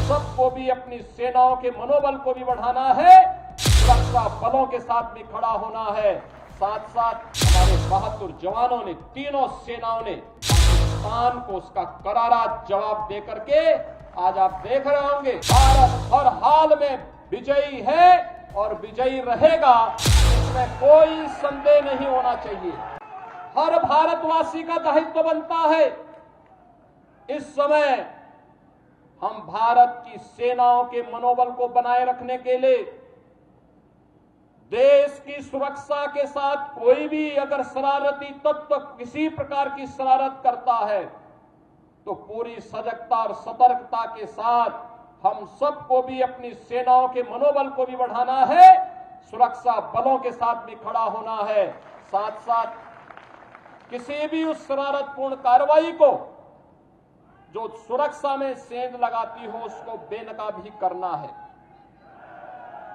सबको भी अपनी सेनाओं के मनोबल को भी बढ़ाना है, सुरक्षा बलों के साथ भी खड़ा होना है। साथ साथ हमारे बहादुर जवानों ने, तीनों सेनाओं ने पाकिस्तान को उसका करारा जवाब दे करके आज आप देख रहे होंगे, भारत हर हाल में विजयी है और विजयी रहेगा, इसमें कोई संदेह नहीं होना चाहिए। हर भारतवासी का दायित्व बनता है इस समय हम भारत की सेनाओं के मनोबल को बनाए रखने के लिए देश की सुरक्षा के साथ कोई भी अगर शरारती तत्व किसी प्रकार की शरारत करता है तो पूरी सजगता और सतर्कता के साथ हम सबको भी अपनी सेनाओं के मनोबल को भी बढ़ाना है, सुरक्षा बलों के साथ भी खड़ा होना है। साथ साथ किसी भी उस शरारतपूर्ण कार्रवाई को जो सुरक्षा में सेंध लगाती हो उसको बेनकाब भी करना है।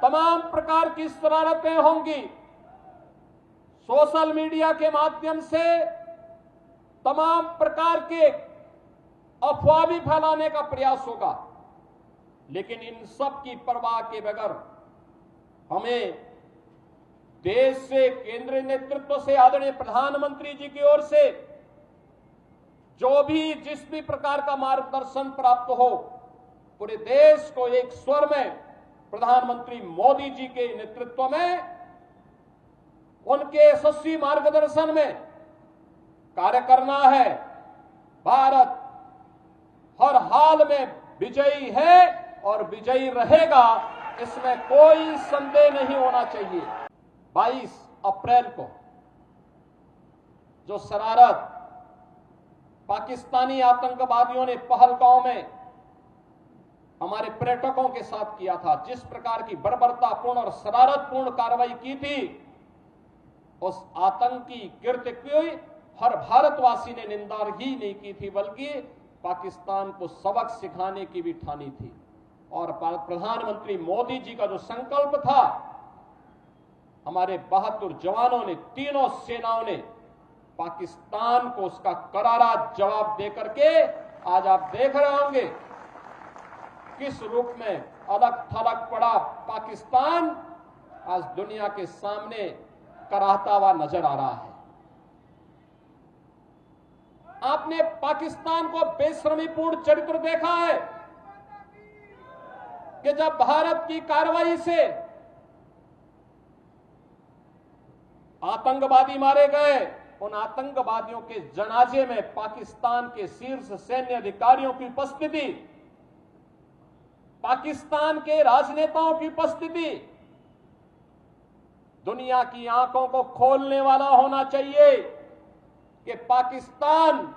तमाम प्रकार की शरारतें होंगी, सोशल मीडिया के माध्यम से तमाम प्रकार के अफवाह भी फैलाने का प्रयास होगा, लेकिन इन सब की परवाह के बगैर हमें देश से, केंद्रीय नेतृत्व से, आदरणीय प्रधानमंत्री जी की ओर से जो भी जिस भी प्रकार का मार्गदर्शन प्राप्त हो, पूरे देश को एक स्वर में प्रधानमंत्री मोदी जी के नेतृत्व में, उनके यशस्वी मार्गदर्शन में कार्य करना है। भारत हर हाल में विजयी है और विजयी रहेगा, इसमें कोई संदेह नहीं होना चाहिए। 22 अप्रैल को जो शरारत पाकिस्तानी आतंकवादियों ने पहलगांव में हमारे पर्यटकों के साथ किया था, जिस प्रकार की बर्बरतापूर्ण और शरारतपूर्ण कार्रवाई की थी, उस आतंकी कृत्य की हर भारतवासी ने निंदा ही नहीं की थी, बल्कि पाकिस्तान को सबक सिखाने की भी ठानी थी। और प्रधानमंत्री मोदी जी का जो संकल्प था, हमारे बहादुर जवानों ने, तीनों सेनाओं ने पाकिस्तान को उसका करारा जवाब दे करके आज आप देख रहे होंगे किस रूप में अलग थलग पड़ा पाकिस्तान आज दुनिया के सामने कराहता हुआ नजर आ रहा है। आपने पाकिस्तान को बेशर्मीपूर्ण चरित्र देखा है कि जब भारत की कार्रवाई से आतंकवादी मारे गए, उन आतंकवादियों के जनाजे में पाकिस्तान के शीर्ष सैन्य अधिकारियों की उपस्थिति, पाकिस्तान के राजनेताओं की उपस्थिति दुनिया की आंखों को खोलने वाला होना चाहिए कि पाकिस्तान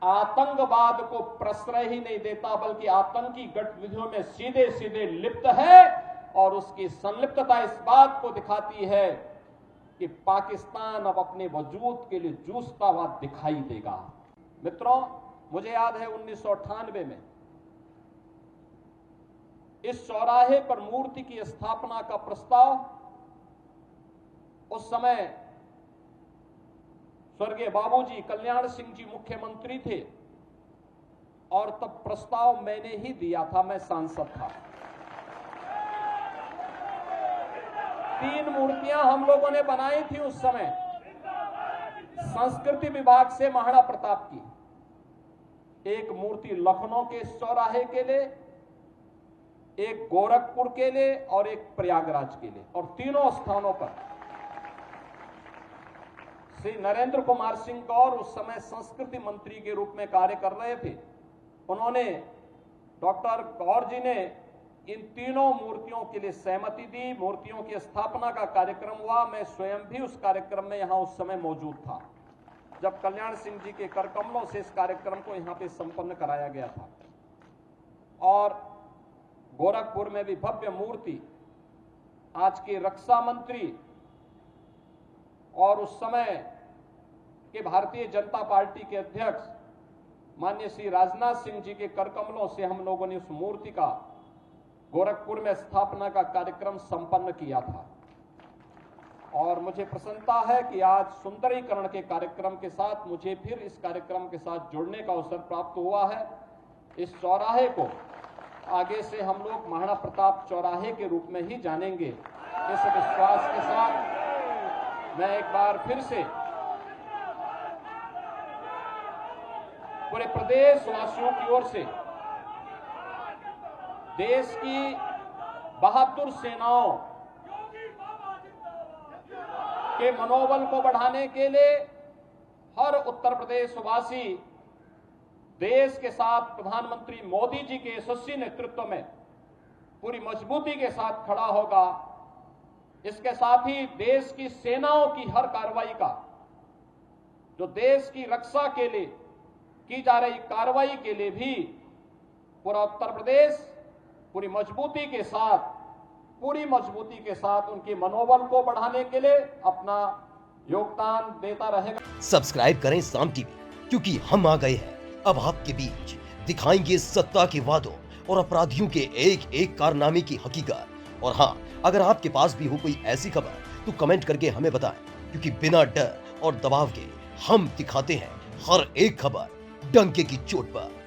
आतंकवाद को प्रश्रय ही नहीं देता, बल्कि आतंकी गतिविधियों में सीधे सीधे लिप्त है। और उसकी संलिप्तता इस बात को दिखाती है कि पाकिस्तान अब अपने वजूद के लिए जूझता हुआ दिखाई देगा। मित्रों, मुझे याद है 1998 में इस चौराहे पर मूर्ति की स्थापना का प्रस्ताव, उस समय स्वर्गीय बाबूजी कल्याण सिंह जी मुख्यमंत्री थे और तब प्रस्ताव मैंने ही दिया था, मैं सांसद था। 3 मूर्तियां हम लोगों ने बनाई थी उस समय, संस्कृति विभाग से महाराणा प्रताप की, एक मूर्ति लखनऊ के चौराहे के लिए, एक गोरखपुर के लिए और एक प्रयागराज के लिए। और तीनों स्थानों पर श्री नरेंद्र कुमार सिंह गौर उस समय संस्कृति मंत्री के रूप में कार्य कर रहे थे। उन्होंने, डॉक्टर गौर जी ने इन तीनों मूर्तियों के लिए सहमति दी। मूर्तियों की स्थापना का कार्यक्रम हुआ। मैं स्वयं भी उस कार्यक्रम में यहां उस समय मौजूद था, जब कल्याण सिंह जी के करकमलों से इस कार्यक्रम को यहां पे संपन्न कराया गया था। और गोरखपुर में भी भव्य मूर्ति आज के रक्षा मंत्री और उस समय के भारतीय जनता पार्टी के अध्यक्ष माननीय श्री राजनाथ सिंह जी के करकमलों से हम लोगों ने उस मूर्ति का गोरखपुर में स्थापना का कार्यक्रम संपन्न किया था। और मुझे प्रसन्नता है कि आज सुंदरीकरण के कार्यक्रम के साथ मुझे फिर इस कार्यक्रम के साथ जुड़ने का अवसर प्राप्त हुआ है। इस चौराहे को आगे से हम लोग महाराणा प्रताप चौराहे के रूप में ही जानेंगे। इस विश्वास के साथ मैं एक बार फिर से पूरे प्रदेश वासियों की ओर से देश की बहादुर सेनाओं के मनोबल को बढ़ाने के लिए हर उत्तर प्रदेश वासी देश के साथ प्रधानमंत्री मोदी जी के यशस्वी नेतृत्व में पूरी मजबूती के साथ खड़ा होगा। इसके साथ ही देश की सेनाओं की हर कार्रवाई का, जो देश की रक्षा के लिए की जा रही कार्रवाई के लिए भी पूरा उत्तर प्रदेश पूरी मजबूती के साथ उनके मनोबल को बढ़ाने के लिए अपना योगदान देता रहेगा। सब्सक्राइब करें साम टीवी, क्योंकि हम आ गए हैं अब आपके बीच, दिखाएंगे सत्ता के वादों और अपराधियों के एक एक कारनामे की हकीकत। और हाँ, अगर आपके पास भी हो कोई ऐसी खबर तो कमेंट करके हमें बताएं, क्योंकि बिना डर और दबाव के हम दिखाते हैं हर एक खबर डंके की चोट पर।